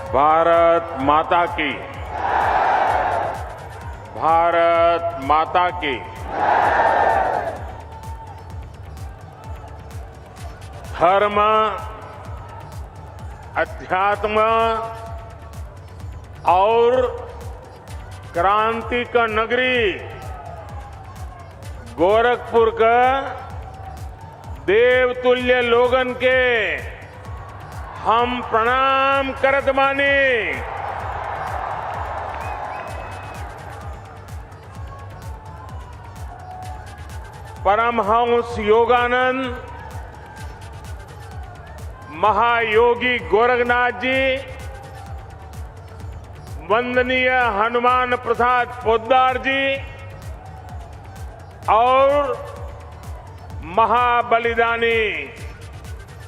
भारत माता की। भारत माता की। धर्म, अध्यात्म और क्रांति का नगरी गोरखपुर का देवतुल्य लोगन के हम प्रणाम करत बानी। परमहंस योगानंद महायोगी गोरखनाथ जी, वंदनीय हनुमान प्रसाद पोद्दार जी और महाबलिदानी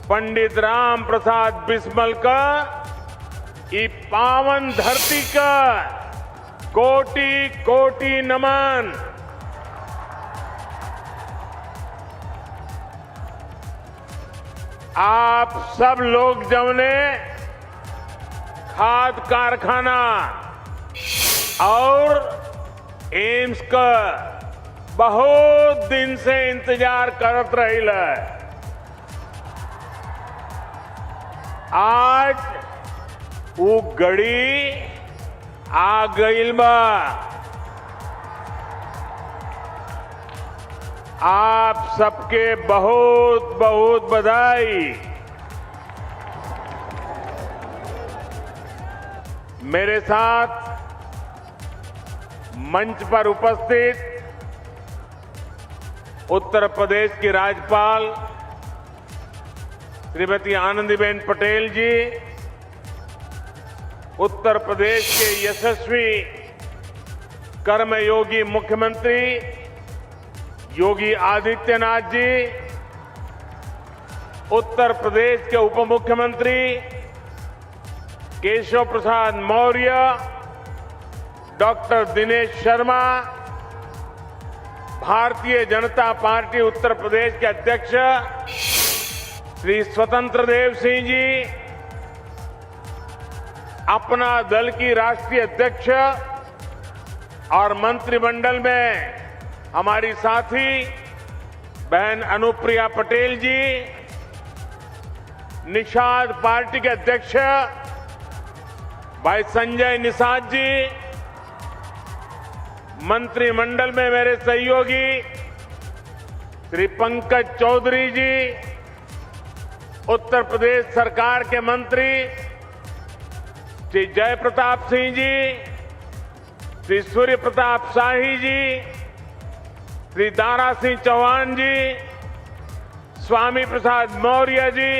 पंडित राम प्रसाद बिस्मल का ई पावन धरती का कोटि कोटि नमन। आप सब लोग जौने खाद कारखाना और एम्स का बहुत दिन से इंतजार करत रहिल। आज वो घड़ी आ गईल बा। आप सबके बहुत बहुत बधाई। मेरे साथ मंच पर उपस्थित उत्तर प्रदेश की राज्यपाल श्रीमती आनंदीबेन पटेल जी, उत्तर प्रदेश के यशस्वी कर्मयोगी मुख्यमंत्री योगी आदित्यनाथ जी, उत्तर प्रदेश के उप मुख्यमंत्री केशव प्रसाद मौर्य, डॉक्टर दिनेश शर्मा, भारतीय जनता पार्टी उत्तर प्रदेश के अध्यक्ष श्री स्वतंत्र देव सिंह जी, अपना दल की राष्ट्रीय अध्यक्ष और मंत्रिमंडल में हमारी साथी बहन अनुप्रिया पटेल जी, निषाद पार्टी के अध्यक्ष भाई संजय निषाद जी, मंत्रिमंडल में मेरे सहयोगी श्री पंकज चौधरी जी, उत्तर प्रदेश सरकार के मंत्री श्री जय प्रताप सिंह जी, श्री सूर्य प्रताप शाही जी, श्री दारा सिंह चौहान जी, स्वामी प्रसाद मौर्य जी,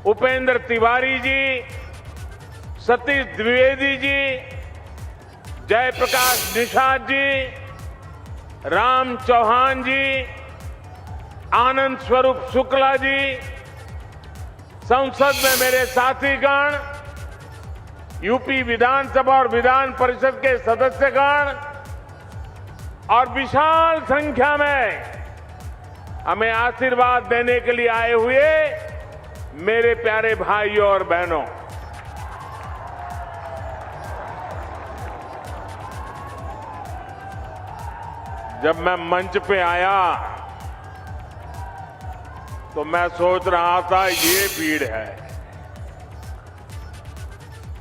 उपेंद्र तिवारी जी, सतीश द्विवेदी जी, जयप्रकाश निषाद जी, राम चौहान जी, आनंद स्वरूप शुक्ला जी, संसद में मेरे साथीगण, यूपी विधानसभा और विधान परिषद के सदस्यगण और विशाल संख्या में हमें आशीर्वाद देने के लिए आए हुए मेरे प्यारे भाइयों और बहनों, जब मैं मंच पे आया तो मैं सोच रहा था ये भीड़ है,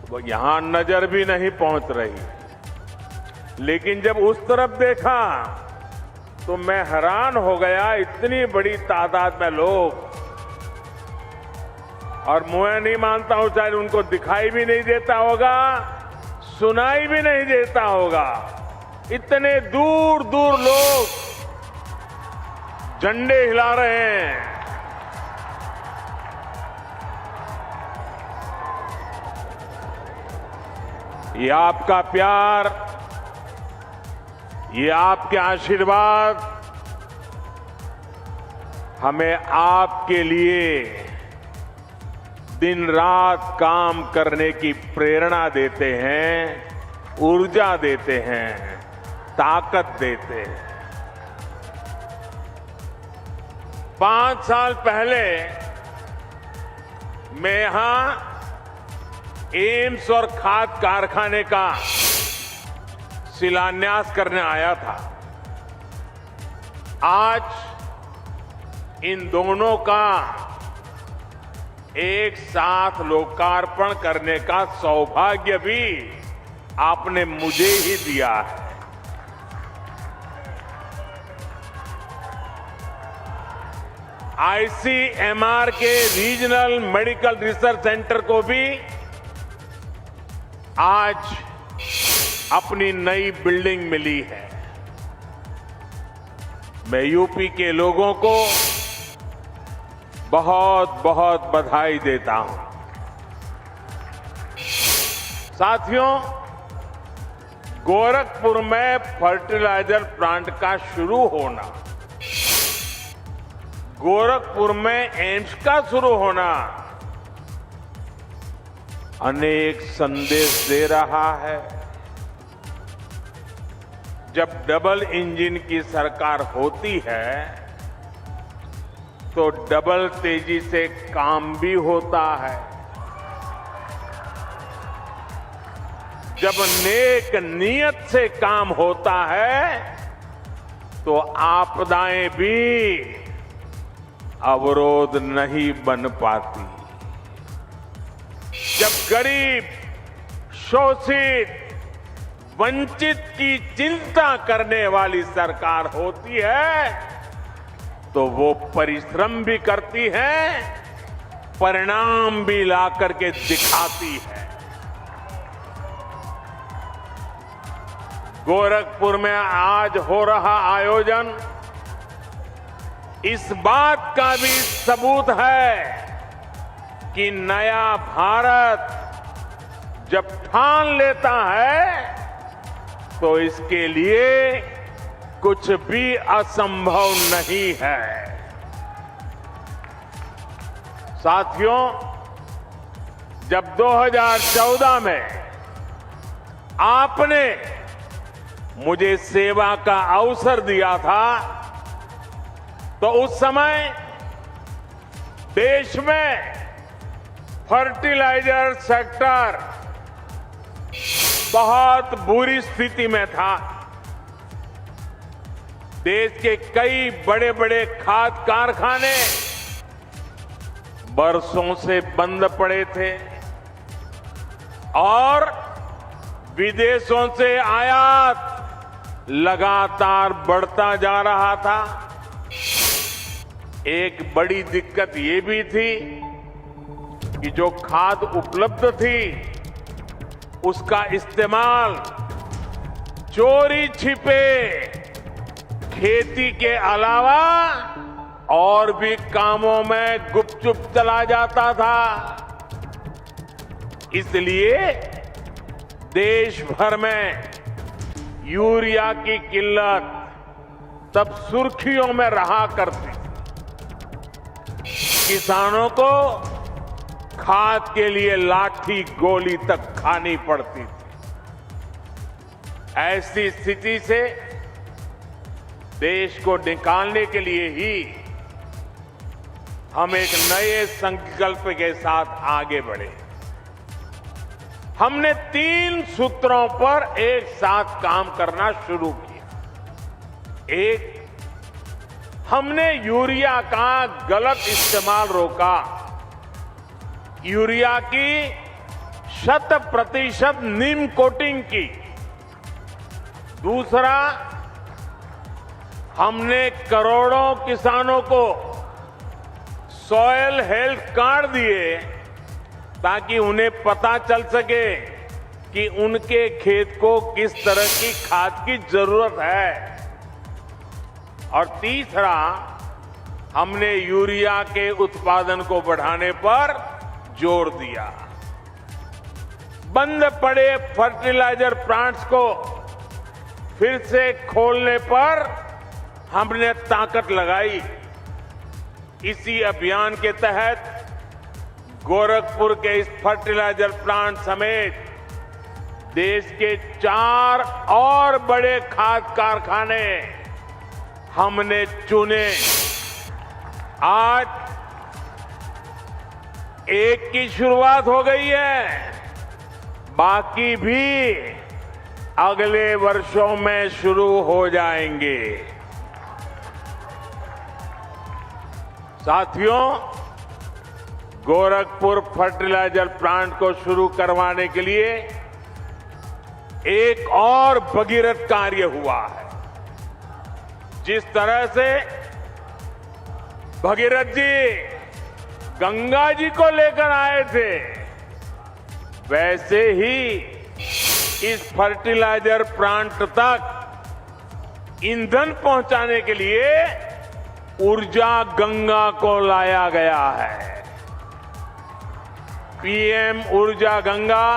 वो यहां नजर भी नहीं पहुंच रही। लेकिन जब उस तरफ देखा तो मैं हैरान हो गया, इतनी बड़ी तादाद में लोग, और मैं नहीं मानता हूं शायद उनको दिखाई भी नहीं देता होगा, सुनाई भी नहीं देता होगा। इतने दूर दूर लोग झंडे हिला रहे हैं। ये आपका प्यार, ये आपके आशीर्वाद हमें आपके लिए दिन रात काम करने की प्रेरणा देते हैं, ऊर्जा देते हैं, ताकत देते हैं। 5 साल पहले मैं यहां एम्स और खाद कारखाने का शिलान्यास करने आया था। आज इन दोनों का एक साथ लोकार्पण करने का सौभाग्य भी आपने मुझे ही दिया है। आईसीएमआर के रीजनल मेडिकल रिसर्च सेंटर को भी आज अपनी नई बिल्डिंग मिली है। मैं यूपी के लोगों को बहुत बहुत बधाई देता हूं। साथियों, गोरखपुर में फर्टिलाइजर प्लांट का शुरू होना, गोरखपुर में एम्स का शुरू होना अनेक संदेश दे रहा है। जब डबल इंजन की सरकार होती है तो डबल तेजी से काम भी होता है। जब नेक नियत से काम होता है तो आपदाएं भी अवरोध नहीं बन पाती। जब गरीब, शोषित, वंचित की चिंता करने वाली सरकार होती है तो वो परिश्रम भी करती है, परिणाम भी ला करके दिखाती है। गोरखपुर में आज हो रहा आयोजन इस बात का भी सबूत है कि नया भारत जब ठान लेता है तो इसके लिए कुछ भी असंभव नहीं है। साथियों, जब 2014 में आपने मुझे सेवा का अवसर दिया था तो उस समय देश में फर्टिलाइजर सेक्टर बहुत बुरी स्थिति में था। देश के कई बड़े बड़े खाद कारखाने बरसों से बंद पड़े थे और विदेशों से आयात लगातार बढ़ता जा रहा था। एक बड़ी दिक्कत ये भी थी कि जो खाद उपलब्ध थी उसका इस्तेमाल चोरी छिपे खेती के अलावा और भी कामों में गुपचुप चला जाता था। इसलिए देश भर में यूरिया की किल्लत तब सुर्खियों में रहा करती थी। किसानों को खाद के लिए लाठी गोली तक खानी पड़ती थी। ऐसी स्थिति से देश को निकालने के लिए ही हम एक नए संकल्प के साथ आगे बढ़े। हमने 3 सूत्रों पर एक साथ काम करना शुरू किया। एक, हमने यूरिया का गलत इस्तेमाल रोका। यूरिया की 100% नीम कोटिंग की। दूसरा, हमने करोड़ों किसानों को सॉयल हेल्थ कार्ड दिए ताकि उन्हें पता चल सके कि उनके खेत को किस तरह की खाद की जरूरत है। और तीसरा, हमने यूरिया के उत्पादन को बढ़ाने पर जोर दिया। बंद पड़े फर्टिलाइजर प्लांट्स को फिर से खोलने पर हमने ताकत लगाई। इसी अभियान के तहत गोरखपुर के इस फर्टिलाइजर प्लांट समेत देश के 4 और बड़े खाद कारखाने हमने चुने। आज एक की शुरुआत हो गई है, बाकी भी अगले वर्षों में शुरू हो जाएंगे। साथियों, गोरखपुर फर्टिलाइजर प्लांट को शुरू करवाने के लिए एक और भगीरथ कार्य हुआ है। जिस तरह से भगीरथ जी गंगा जी को लेकर आए थे, वैसे ही इस फर्टिलाइजर प्लांट तक ईंधन पहुंचाने के लिए ऊर्जा गंगा को लाया गया है। पीएम ऊर्जा गंगा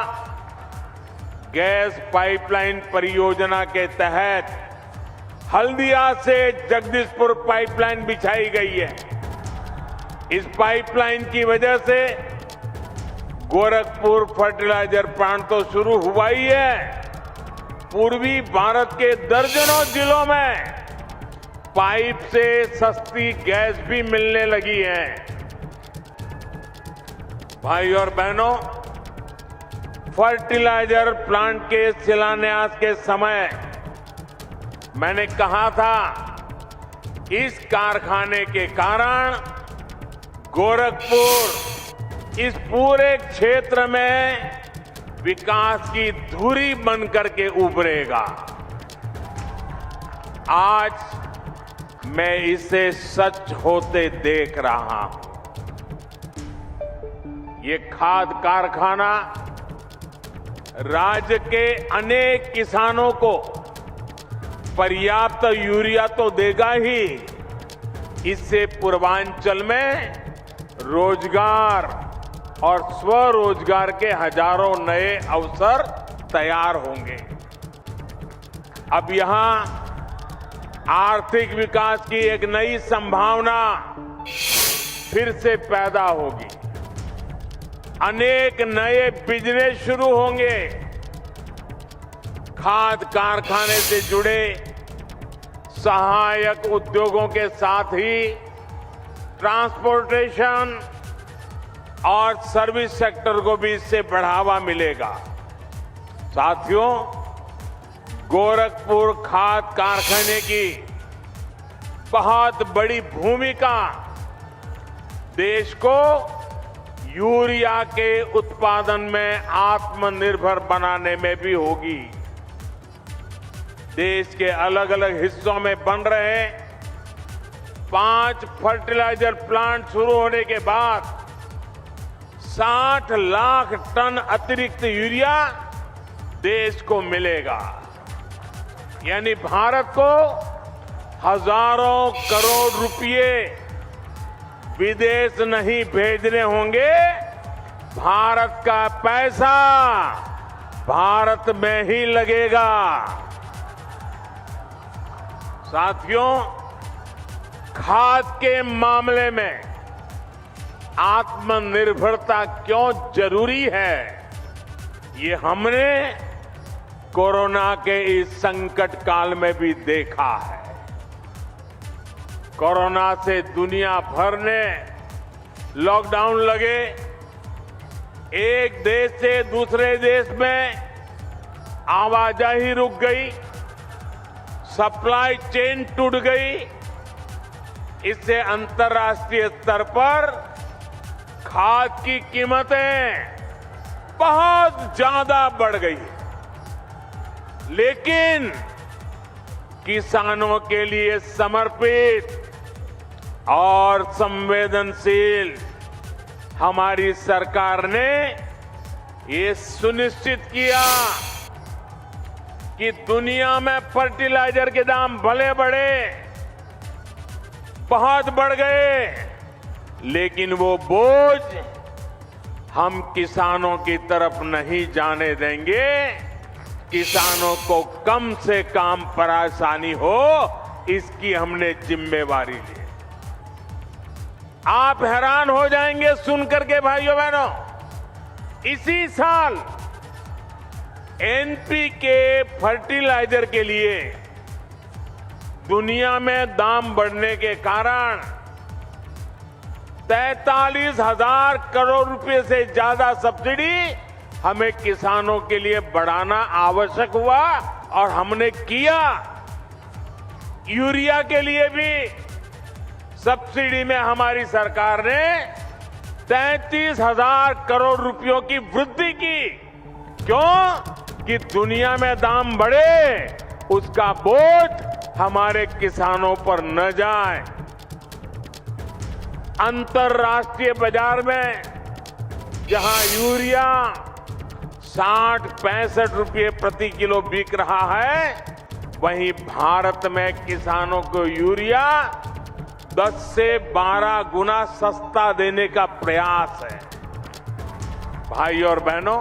गैस पाइपलाइन परियोजना के तहत हल्दिया से जगदीशपुर पाइपलाइन बिछाई गई है। इस पाइपलाइन की वजह से गोरखपुर फर्टिलाइजर प्लांट तो शुरू हुआ ही है, पूर्वी भारत के दर्जनों जिलों में पाइप से सस्ती गैस भी मिलने लगी है। भाई और बहनों, फर्टिलाइजर प्लांट के शिलान्यास के समय मैंने कहा था, इस कारखाने के कारण गोरखपुर इस पूरे क्षेत्र में विकास की धुरी बनकर के उभरेगा। आज मैं इसे सच होते देख रहा हूं। ये खाद कारखाना राज्य के अनेक किसानों को पर्याप्त यूरिया तो देगा ही, इससे पूर्वांचल में रोजगार और स्वरोजगार के हजारों नए अवसर तैयार होंगे। अब यहां आर्थिक विकास की एक नई संभावना फिर से पैदा होगी। अनेक नए बिजनेस शुरू होंगे। खाद कारखाने से जुड़े सहायक उद्योगों के साथ ही ट्रांसपोर्टेशन और सर्विस सेक्टर को भी इससे बढ़ावा मिलेगा। साथियों, गोरखपुर खाद कारखाने की बहुत बड़ी भूमिका देश को यूरिया के उत्पादन में आत्मनिर्भर बनाने में भी होगी। देश के अलग अलग हिस्सों में बन रहे 5 फर्टिलाइजर प्लांट शुरू होने के बाद 60 लाख टन अतिरिक्त यूरिया देश को मिलेगा। यानी भारत को हजारों करोड़ रुपए विदेश नहीं भेजने होंगे, भारत का पैसा भारत में ही लगेगा। साथियों, खाद के मामले में आत्मनिर्भरता क्यों जरूरी है, ये हमने कोरोना के इस संकट काल में भी देखा है। कोरोना से दुनिया भर ने लॉकडाउन लगे, एक देश से दूसरे देश में आवाजाही रुक गई, सप्लाई चेन टूट गई। इससे अंतर्राष्ट्रीय स्तर पर खाद की कीमतें बहुत ज्यादा बढ़ गई। लेकिन किसानों के लिए समर्पित और संवेदनशील हमारी सरकार ने ये सुनिश्चित किया कि दुनिया में फर्टिलाइजर के दाम भले बढ़े, बहुत बढ़ गए, लेकिन वो बोझ हम किसानों की तरफ नहीं जाने देंगे। किसानों को कम से कम परेशानी हो, इसकी हमने जिम्मेवारी ली। आप हैरान हो जाएंगे सुनकर के भाइयों बहनों, इसी साल एनपीके फर्टिलाइजर के लिए दुनिया में दाम बढ़ने के कारण 43,000 करोड़ रुपए से ज्यादा सब्सिडी हमें किसानों के लिए बढ़ाना आवश्यक हुआ और हमने किया। यूरिया के लिए भी सब्सिडी में हमारी सरकार ने 33,000 करोड़ रुपयों की वृद्धि की। क्यों? कि दुनिया में दाम बढ़े, उसका बोझ हमारे किसानों पर न जाए। अंतर्राष्ट्रीय बाजार में जहां यूरिया 60-65 रुपये प्रति किलो बिक रहा है, वहीं भारत में किसानों को यूरिया 10 से 12 गुना सस्ता देने का प्रयास है। भाई और बहनों,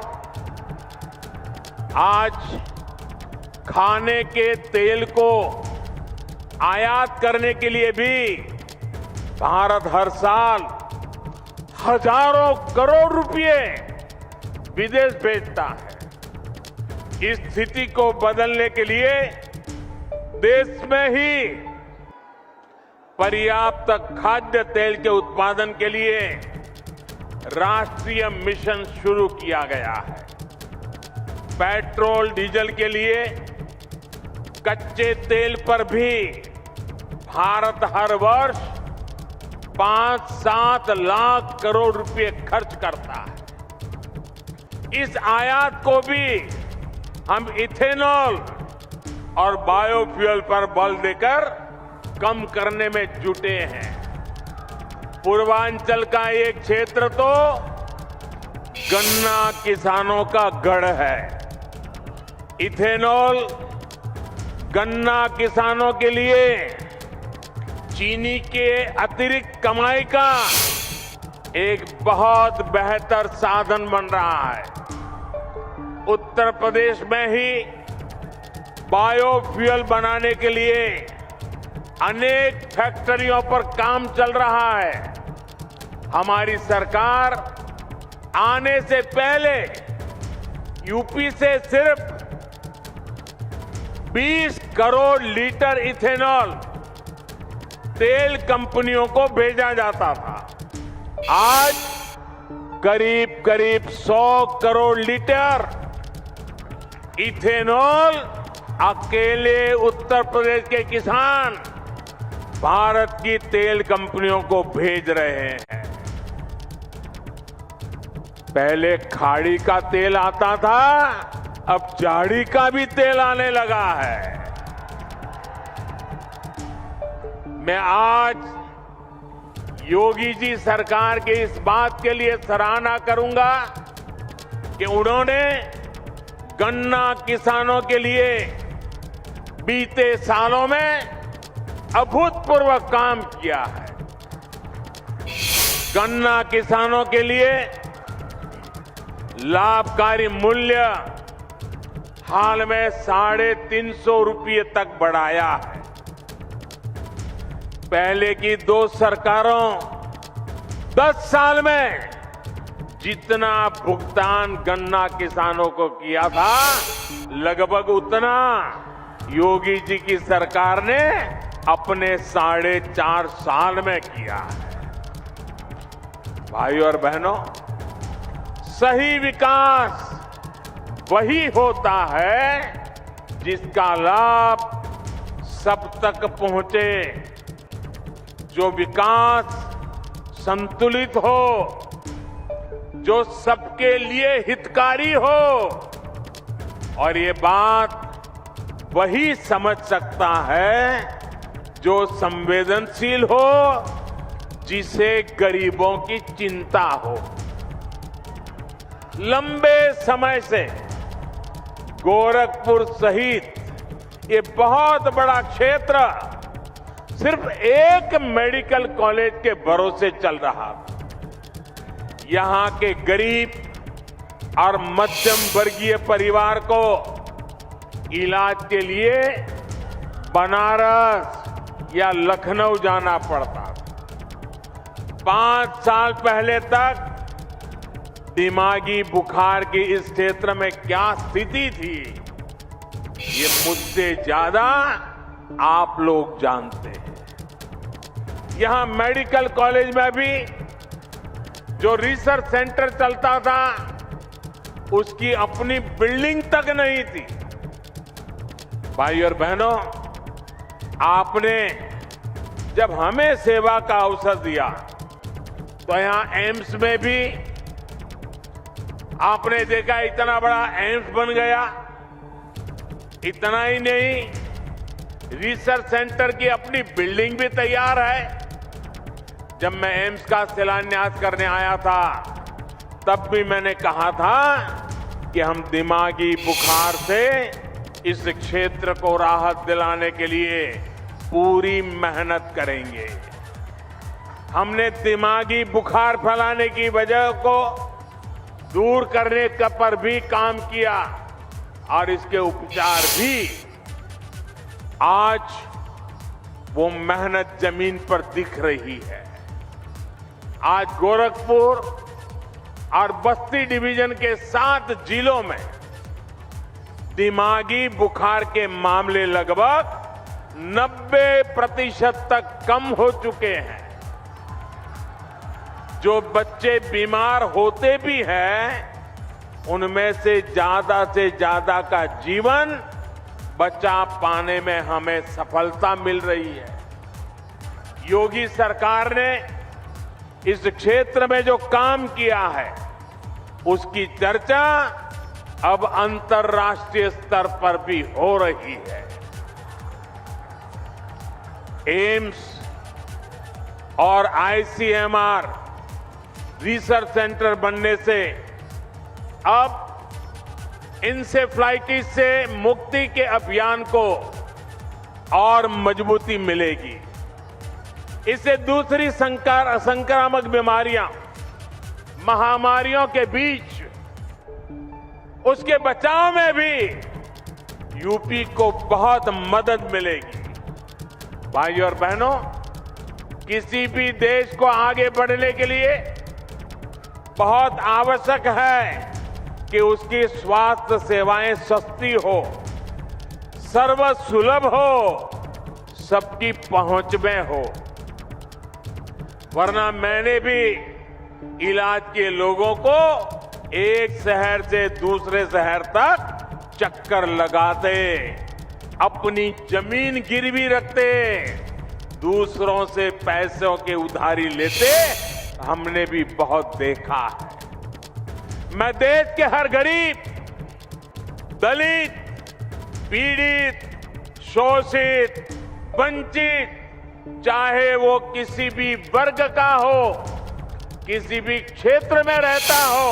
आज खाने के तेल को आयात करने के लिए भी भारत हर साल हजारों करोड़ रुपए विदेश भेजता है। इस स्थिति को बदलने के लिए देश में ही पर्याप्त खाद्य तेल के उत्पादन के लिए राष्ट्रीय मिशन शुरू किया गया है। पेट्रोल डीजल के लिए कच्चे तेल पर भी भारत हर वर्ष 5-7 लाख करोड़ रुपए खर्च करता है। इस आयात को भी हम इथेनॉल और बायोफ्यूल पर बल देकर कम करने में जुटे हैं। पूर्वांचल का एक क्षेत्र तो गन्ना किसानों का गढ़ है। इथेनॉल गन्ना किसानों के लिए चीनी के अतिरिक्त कमाई का एक बहुत बेहतर साधन बन रहा है। उत्तर प्रदेश में ही बायोफ्यूल बनाने के लिए अनेक फैक्ट्रियों पर काम चल रहा है। हमारी सरकार आने से पहले यूपी से सिर्फ 20 करोड़ लीटर इथेनॉल तेल कंपनियों को भेजा जाता था। आज करीब करीब 100 करोड़ लीटर इथेनॉल अकेले उत्तर प्रदेश के किसान भारत की तेल कंपनियों को भेज रहे हैं। पहले खाड़ी का तेल आता था, अब झाड़ी का भी तेल आने लगा है। मैं आज योगी जी सरकार के इस बात के लिए सराहना करूंगा कि उन्होंने गन्ना किसानों के लिए बीते सालों में अभूतपूर्व काम किया है। गन्ना किसानों के लिए लाभकारी मूल्य हाल में 350 रुपये तक बढ़ाया है। पहले की 2 सरकारों 10 साल में जितना भुगतान गन्ना किसानों को किया था, लगभग उतना योगी जी की सरकार ने अपने 4.5 साल में किया है। भाई और बहनों, सही विकास वही होता है जिसका लाभ सब तक पहुंचे, जो विकास संतुलित हो, जो सबके लिए हितकारी हो। और ये बात वही समझ सकता है जो संवेदनशील हो, जिसे गरीबों की चिंता हो। लंबे समय से गोरखपुर सहित ये बहुत बड़ा क्षेत्र सिर्फ एक मेडिकल कॉलेज के भरोसे चल रहा था। यहां के गरीब और मध्यम वर्गीय परिवार को इलाज के लिए बनारस या लखनऊ जाना पड़ता। 5 साल पहले तक दिमागी बुखार की इस क्षेत्र में क्या स्थिति थी, ये मुझसे ज्यादा आप लोग जानते हैं। यहां मेडिकल कॉलेज में भी जो रिसर्च सेंटर चलता था, उसकी अपनी बिल्डिंग तक नहीं थी। भाई और बहनों, आपने जब हमें सेवा का अवसर दिया तो यहां एम्स में भी आपने देखा इतना बड़ा एम्स बन गया। इतना ही नहीं, रिसर्च सेंटर की अपनी बिल्डिंग भी तैयार है। जब मैं एम्स का शिलान्यास करने आया था तब भी मैंने कहा था कि हम दिमागी बुखार से इस क्षेत्र को राहत दिलाने के लिए पूरी मेहनत करेंगे। हमने दिमागी बुखार फैलाने की वजह को दूर करने का पर भी काम किया और इसके उपचार भी। आज वो मेहनत जमीन पर दिख रही है। आज गोरखपुर और बस्ती डिवीजन के 7 जिलों में दिमागी बुखार के मामले लगभग 90% तक कम हो चुके हैं। जो बच्चे बीमार होते भी हैं, उनमें से ज्यादा का जीवन बचा पाने में हमें सफलता मिल रही है। योगी सरकार ने इस क्षेत्र में जो काम किया है, उसकी चर्चा अब अंतर्राष्ट्रीय स्तर पर भी हो रही है। एम्स और आईसीएमआर रिसर्च सेंटर बनने से अब इंसेफ्लाइटिस से मुक्ति के अभियान को और मजबूती मिलेगी। इससे दूसरी संक्रामक बीमारियां, महामारियों के बीच उसके बचाव में भी यूपी को बहुत मदद मिलेगी। भाइयों और बहनों, किसी भी देश को आगे बढ़ने के लिए बहुत आवश्यक है कि उसकी स्वास्थ्य सेवाएं सस्ती हो, सर्वसुलभ हो, सबकी पहुंच में हो। वरना मैंने भी इलाज के लोगों को एक शहर से दूसरे शहर तक चक्कर लगाते, अपनी जमीन गिरवी रखते, दूसरों से पैसों के उधारी लेते हमने भी बहुत देखा है। मैं देश के हर गरीब, दलित, पीड़ित, शोषित, वंचित, चाहे वो किसी भी वर्ग का हो, किसी भी क्षेत्र में रहता हो,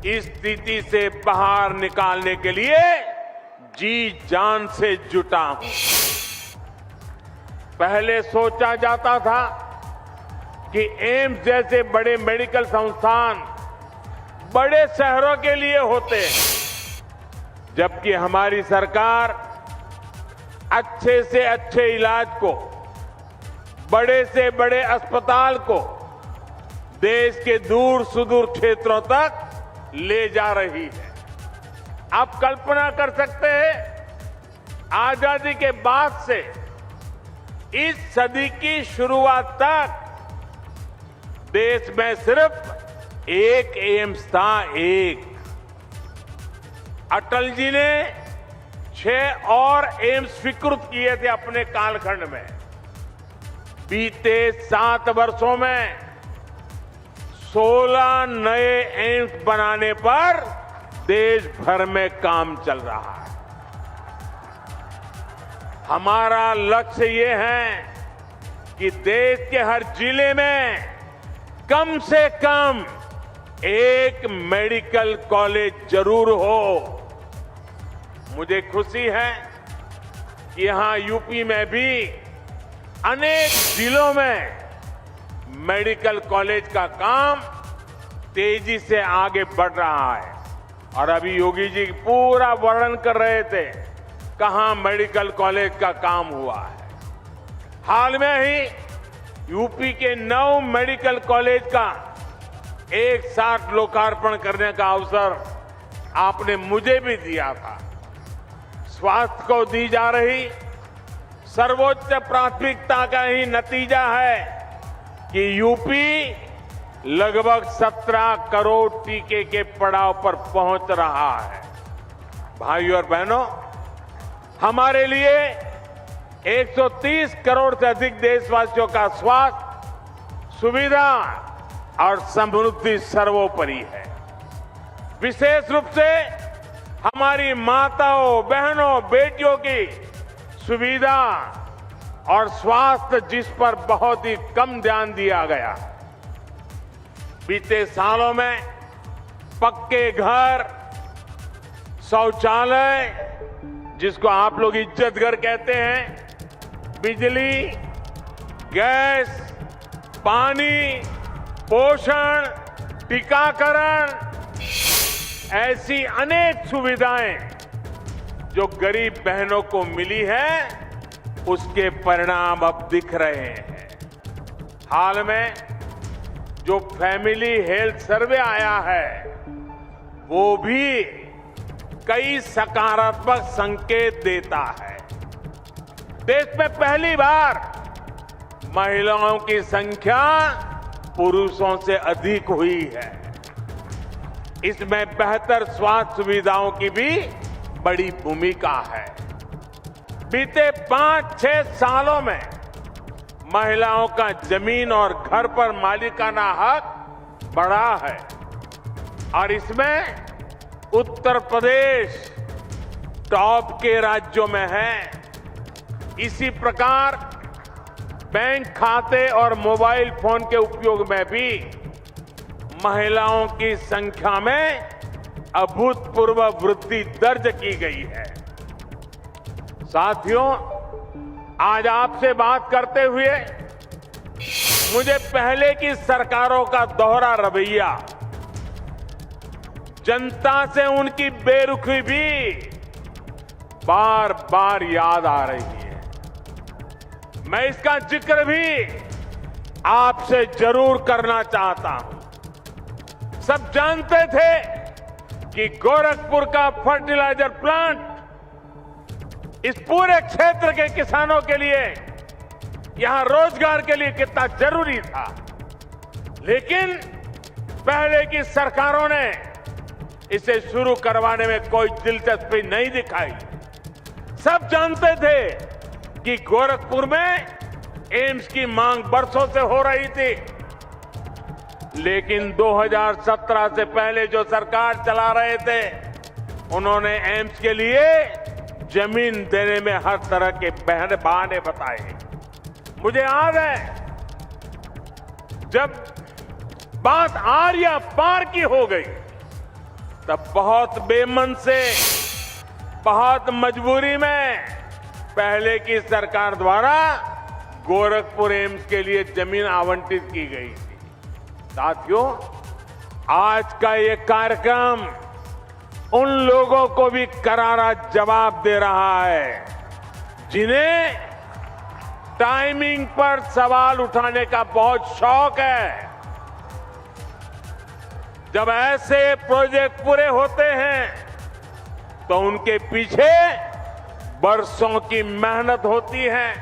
इस स्थिति से बाहर निकालने के लिए जी जान से जुटा हूं। पहले सोचा जाता था कि एम्स जैसे बड़े मेडिकल संस्थान बड़े शहरों के लिए होते हैं, जबकि हमारी सरकार अच्छे से अच्छे इलाज को, बड़े से बड़े अस्पताल को देश के दूर सुदूर क्षेत्रों तक ले जा रही है। आप कल्पना कर सकते हैं, आजादी के बाद से इस सदी की शुरुआत तक देश में सिर्फ एक एम्स था, एक। अटल जी ने 6 और एम्स स्वीकृत किए थे अपने कालखंड में। बीते 7 वर्षों में 16 नए एम्स बनाने पर देश भर में काम चल रहा है। हमारा लक्ष्य ये है कि देश के हर जिले में कम से कम एक मेडिकल कॉलेज जरूर हो। मुझे खुशी है कि यहां यूपी में भी अनेक जिलों में मेडिकल कॉलेज का काम तेजी से आगे बढ़ रहा है। और अभी योगी जी पूरा वर्णन कर रहे थे कहां मेडिकल कॉलेज का काम हुआ है। हाल में ही यूपी के 9 मेडिकल कॉलेज का एक साथ लोकार्पण करने का अवसर आपने मुझे भी दिया था। स्वास्थ्य को दी जा रही सर्वोच्च प्राथमिकता का ही नतीजा है कि यूपी लगभग 17 करोड़ टीके के पड़ाव पर पहुंच रहा है। भाइयों और बहनों, हमारे लिए 130 करोड़ से अधिक देशवासियों का स्वास्थ्य, सुविधा और समृद्धि सर्वोपरि है। विशेष रूप से हमारी माताओं, बहनों, बेटियों की सुविधा और स्वास्थ्य, जिस पर बहुत ही कम ध्यान दिया गया। बीते सालों में पक्के घर, शौचालय, जिसको आप लोग इज्जत घर कहते हैं, बिजली, गैस, पानी, पोषण, टीकाकरण, ऐसी अनेक सुविधाएं जो गरीब बहनों को मिली है, उसके परिणाम अब दिख रहे हैं। हाल में जो फैमिली हेल्थ सर्वे आया है, वो भी कई सकारात्मक संकेत देता है। देश में पहली बार महिलाओं की संख्या पुरुषों से अधिक हुई है। इसमें बेहतर स्वास्थ्य सुविधाओं की भी बड़ी भूमिका है। बीते 5-6 सालों में महिलाओं का जमीन और घर पर मालिकाना हक बढ़ा है और इसमें उत्तर प्रदेश टॉप के राज्यों में है। इसी प्रकार बैंक खाते और मोबाइल फोन के उपयोग में भी महिलाओं की संख्या में अभूतपूर्व वृद्धि दर्ज की गई है। साथियों, आज आपसे बात करते हुए मुझे पहले की सरकारों का दोहरा रवैया, जनता से उनकी बेरुखी भी बार बार याद आ रही है। मैं इसका जिक्र भी आपसे जरूर करना चाहता हूं। सब जानते थे कि गोरखपुर का फर्टिलाइजर प्लांट इस पूरे क्षेत्र के किसानों के लिए, यहां रोजगार के लिए कितना जरूरी था। लेकिन पहले की सरकारों ने इसे शुरू करवाने में कोई दिलचस्पी नहीं दिखाई। सब जानते थे कि गोरखपुर में एम्स की मांग बरसों से हो रही थी, लेकिन 2017 से पहले जो सरकार चला रहे थे, उन्होंने एम्स के लिए जमीन देने में हर तरह के बहाने बताए। मुझे याद है, जब बात आर्या पार की हो गई, तब बहुत बेमन से, बहुत मजबूरी में पहले की सरकार द्वारा गोरखपुर एम्स के लिए जमीन आवंटित की गई थी। साथियों, आज का ये कार्यक्रम उन लोगों को भी करारा जवाब दे रहा है जिन्हें टाइमिंग पर सवाल उठाने का बहुत शौक है। जब ऐसे प्रोजेक्ट पूरे होते हैं तो उनके पीछे बरसों की मेहनत होती है,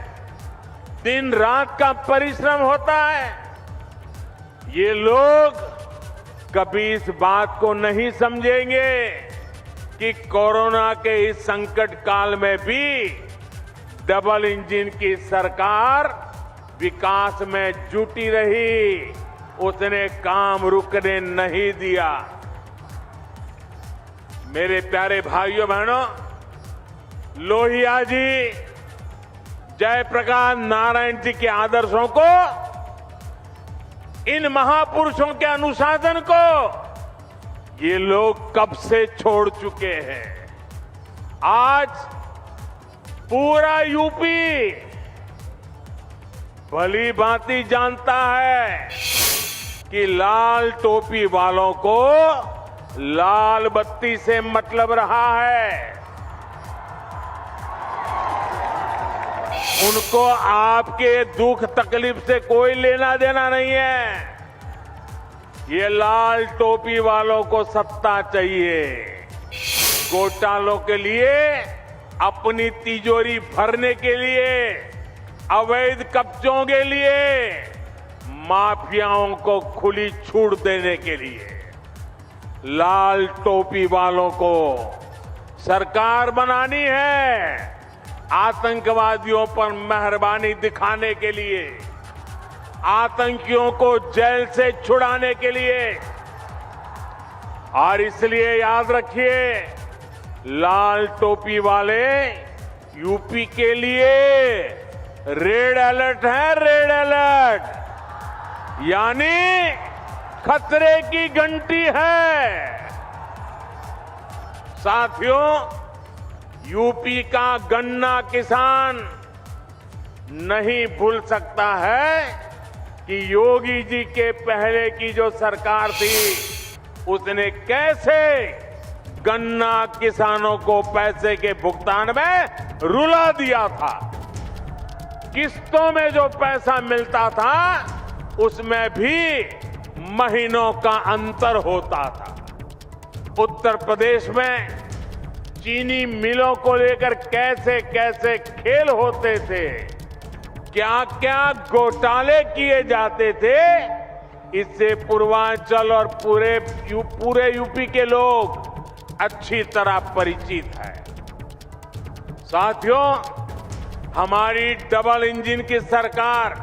दिन रात का परिश्रम होता है। ये लोग कभी इस बात को नहीं समझेंगे कि कोरोना के इस संकट काल में भी डबल इंजन की सरकार विकास में जुटी रही, उसने काम रुकने नहीं दिया। मेरे प्यारे भाइयों बहनों, लोहिया जी, जयप्रकाश नारायण जी के आदर्शों को, इन महापुरुषों के अनुशासन को ये लोग कब से छोड़ चुके हैं। आज पूरा यूपी भली भांति जानता है कि लाल टोपी वालों को लाल बत्ती से मतलब रहा है। उनको आपके दुख तकलीफ से कोई लेना देना नहीं है। ये लाल टोपी वालों को सत्ता चाहिए। घोटालों के लिए, अपनी तिजोरी भरने के लिए, अवैध कब्जों के लिए माफियाओं को खुली छूट देने के लिए लाल टोपी वालों को सरकार बनानी है, आतंकवादियों पर मेहरबानी दिखाने के लिए, आतंकियों को जेल से छुड़ाने के लिए। और इसलिए याद रखिए, लाल टोपी वाले यूपी के लिए रेड अलर्ट है, रेड अलर्ट, यानी खतरे की घंटी है। साथियों, यूपी का गन्ना किसान नहीं भूल सकता है कि योगी जी के पहले की जो सरकार थी उसने कैसे गन्ना किसानों को पैसे के भुगतान में रुला दिया था। किस्तों में जो पैसा मिलता था उसमें भी महीनों का अंतर होता था। उत्तर प्रदेश में चीनी मिलों को लेकर कैसे कैसे खेल होते थे, क्या क्या घोटाले किए जाते थे, इससे पूर्वांचल और पूरे यूपी के लोग अच्छी तरह परिचित है। साथियों, हमारी डबल इंजन की सरकार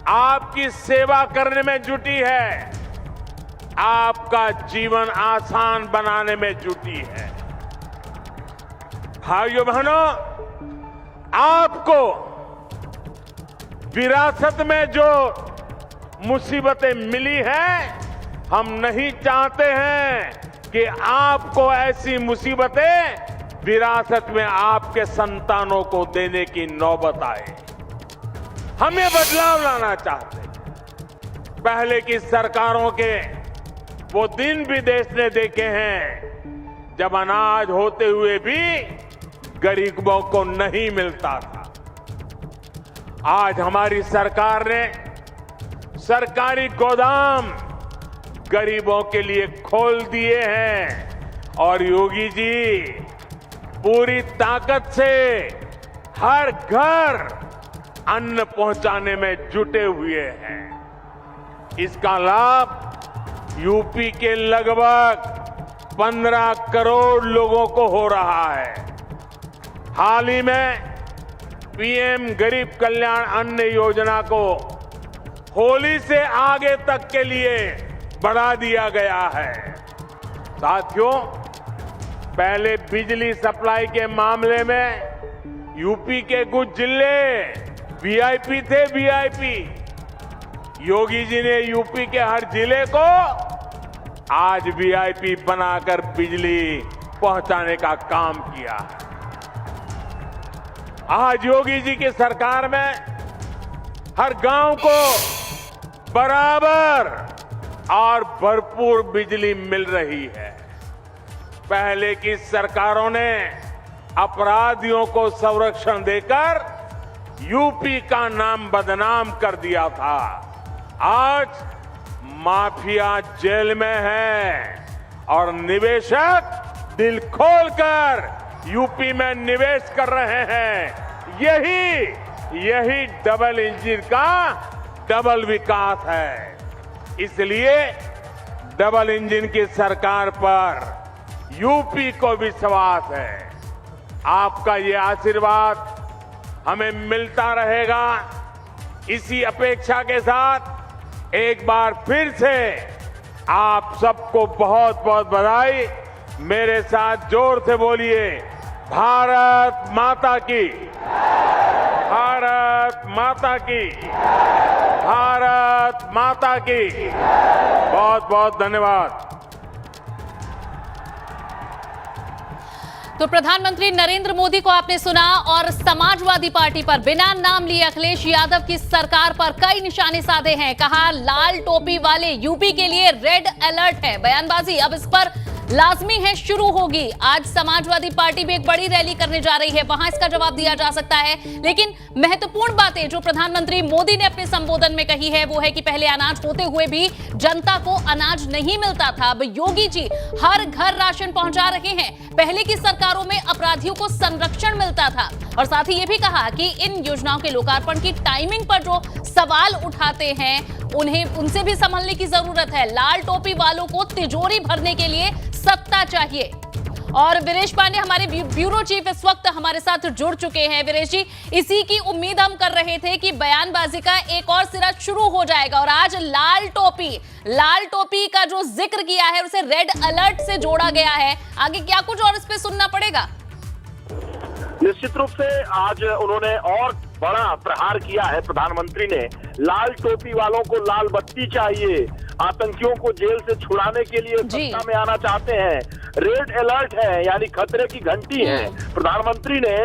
आपकी सेवा करने में जुटी है, आपका जीवन आसान बनाने में जुटी है। भाइयों बहनों, आपको विरासत में जो मुसीबतें मिली हैं, हम नहीं चाहते हैं कि आपको ऐसी मुसीबतें विरासत में आपके संतानों को देने की नौबत आए। हमें बदलाव लाना चाहते हैं। पहले की सरकारों के वो दिन भी देश ने देखे हैं जब अनाज होते हुए भी गरीबों को नहीं मिलता था। आज हमारी सरकार ने सरकारी गोदाम गरीबों के लिए खोल दिए हैं और योगी जी पूरी ताकत से हर घर अन्न पहुंचाने में जुटे हुए हैं। इसका लाभ यूपी के लगभग 15 करोड़ लोगों को हो रहा है। हाल ही में पीएम गरीब कल्याण अन्न योजना को होली से आगे तक के लिए बढ़ा दिया गया है। साथियों, पहले बिजली सप्लाई के मामले में यूपी के कुछ जिले वीआईपी थे, वीआईपी। योगी जी ने यूपी के हर जिले को आज वीआईपी बनाकर बिजली पहुंचाने का काम किया है। आज योगी जी की सरकार में हर गांव को बराबर और भरपूर बिजली मिल रही है। पहले की सरकारों ने अपराधियों को संरक्षण देकर यूपी का नाम बदनाम कर दिया था। आज माफिया जेल में है और निवेशक दिल खोलकर यूपी में निवेश कर रहे हैं। यही डबल इंजन का डबल विकास है। इसलिए डबल इंजन की सरकार पर यूपी को विश्वास है। आपका ये आशीर्वाद हमें मिलता रहेगा। इसी अपेक्षा के साथ एक बार फिर से आप सबको बहुत बहुत बधाई। मेरे साथ जोर से बोलिए, भारत माता की, भारत माता की, भारत माता की। बहुत बहुत धन्यवाद। तो प्रधानमंत्री नरेंद्र मोदी को आपने सुना और समाजवादी पार्टी पर बिना नाम लिए अखिलेश यादव की सरकार पर कई निशाने साधे हैं। कहा लाल टोपी वाले यूपी के लिए रेड अलर्ट है। बयानबाजी अब इस पर लाजमी है शुरू होगी। आज समाजवादी पार्टी भी एक बड़ी रैली करने जा रही है, वहां इसका जवाब दिया जा सकता है। लेकिन महत्वपूर्ण बातें जो प्रधानमंत्री मोदी ने अपने संबोधन में कही है वो है कि पहले अनाज होते हुए भी जनता को अनाज नहीं मिलता था। अब योगी जी हर घर राशन पहुंचा रहे हैं। पहले की सरकारों में अपराधियों को संरक्षण मिलता था। और साथ ही ये भी कहा कि इन योजनाओं के लोकार्पण की टाइमिंग पर जो सवाल उठाते हैं उनसे भी संभलने की जरूरत है। लाल टोपी वालों को तिजोरी भरने के लिए सत्ता चाहिए। और वीरेश पांडे हमारे ब्यूरो चीफ इस वक्त हमारे साथ जुड़ चुके हैं। वीरेश जी, इसी की उम्मीद हम कर रहे थे कि बयानबाजी का एक और सिरा शुरू हो जाएगा और आज लाल टोपी का जो जिक्र किया है उसे रेड अलर्ट से जोड़ा गया है। आगे क्या कुछ और इस पे सुनना पड़ेगा? निश्चित रूप से आज उन्होंने और बड़ा प्रहार किया है। प्रधानमंत्री ने लाल टोपी वालों को लाल बत्ती चाहिए, आतंकियों को जेल से छुड़ाने के लिए सत्ता में आना चाहते हैं, रेड अलर्ट है यानी खतरे की घंटी है। प्रधानमंत्री ने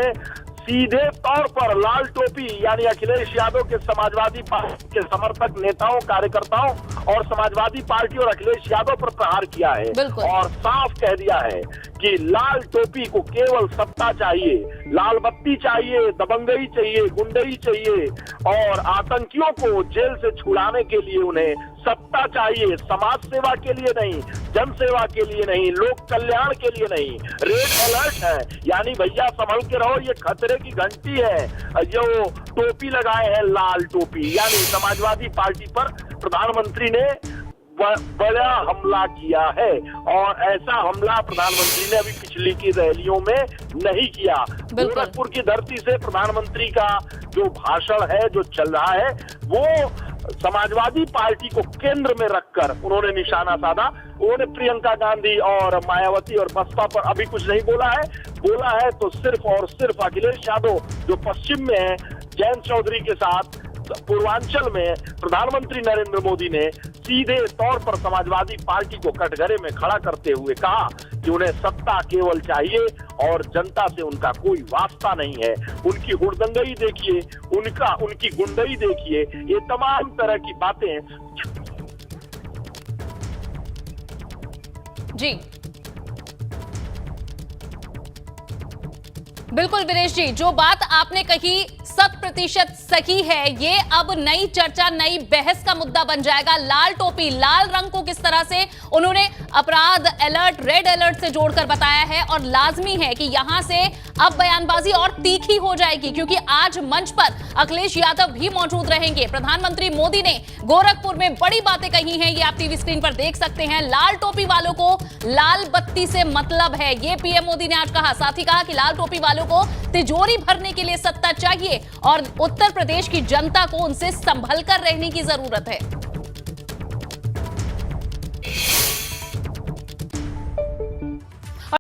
सीधे तौर पर लाल टोपी यानी अखिलेश यादव के समाजवादी पार्टी के समर्थक नेताओं, कार्यकर्ताओं और समाजवादी पार्टी और अखिलेश यादव पर प्रहार किया है और साफ कह दिया है कि लाल टोपी को केवल सत्ता चाहिए, लाल बत्ती चाहिए, दबंगई चाहिए, गुंडई चाहिए और आतंकियों को जेल से छुड़ाने के लिए उन्हें सत्ता चाहिए। समाज सेवा के लिए नहीं, जन सेवा के लिए नहीं, लोक कल्याण के लिए नहीं। रेड अलर्ट है यानी भैया संभल के रहो, ये खतरे की घंटी है। जो टोपी लगाए हैं लाल टोपी यानी समाजवादी पार्टी पर प्रधानमंत्री ने बड़ा हमला किया है और ऐसा हमला प्रधानमंत्री ने अभी पिछली की रैलियों में नहीं किया। गोरखपुर की धरती से प्रधानमंत्री का जो भाषण है, जो चल रहा है, वो समाजवादी पार्टी को केंद्र में रखकर उन्होंने निशाना साधा। उन्होंने प्रियंका गांधी और मायावती और बसपा पर अभी कुछ नहीं बोला है तो सिर्फ और सिर्फ अखिलेश यादव जो पश्चिम में है, जयंत चौधरी के साथ पूर्वांचल में प्रधानमंत्री नरेंद्र मोदी ने सीधे तौर पर समाजवादी पार्टी को कटघरे में खड़ा करते हुए कहा कि उन्हें सत्ता केवल चाहिए और जनता से उनका कोई वास्ता नहीं है। उनकी हुड़दंगई देखिए, उनकी गुंडई देखिए, ये तमाम तरह की बातें। जी बिल्कुल वीरेश जी, जो बात आपने कही 100% सही है। ये अब नई चर्चा, नई बहस का मुद्दा बन जाएगा। लाल टोपी, लाल रंग को किस तरह से उन्होंने अपराध अलर्ट, रेड अलर्ट से जोड़कर बताया है और लाजमी है कि यहां से अब बयानबाजी और तीखी हो जाएगी क्योंकि आज मंच पर अखिलेश यादव भी मौजूद रहेंगे। प्रधानमंत्री मोदी ने गोरखपुर में बड़ी बातें कही हैं, ये आप टीवी स्क्रीन पर देख सकते हैं। लाल टोपी वालों को लाल बत्ती से मतलब है, ये पीएम मोदी ने आज कहा। साथ ही कहा कि लाल टोपी वालों को तिजोरी भरने के लिए सत्ता चाहिए और उत्तर प्रदेश की जनता को उनसे संभल कर रहने की जरूरत है।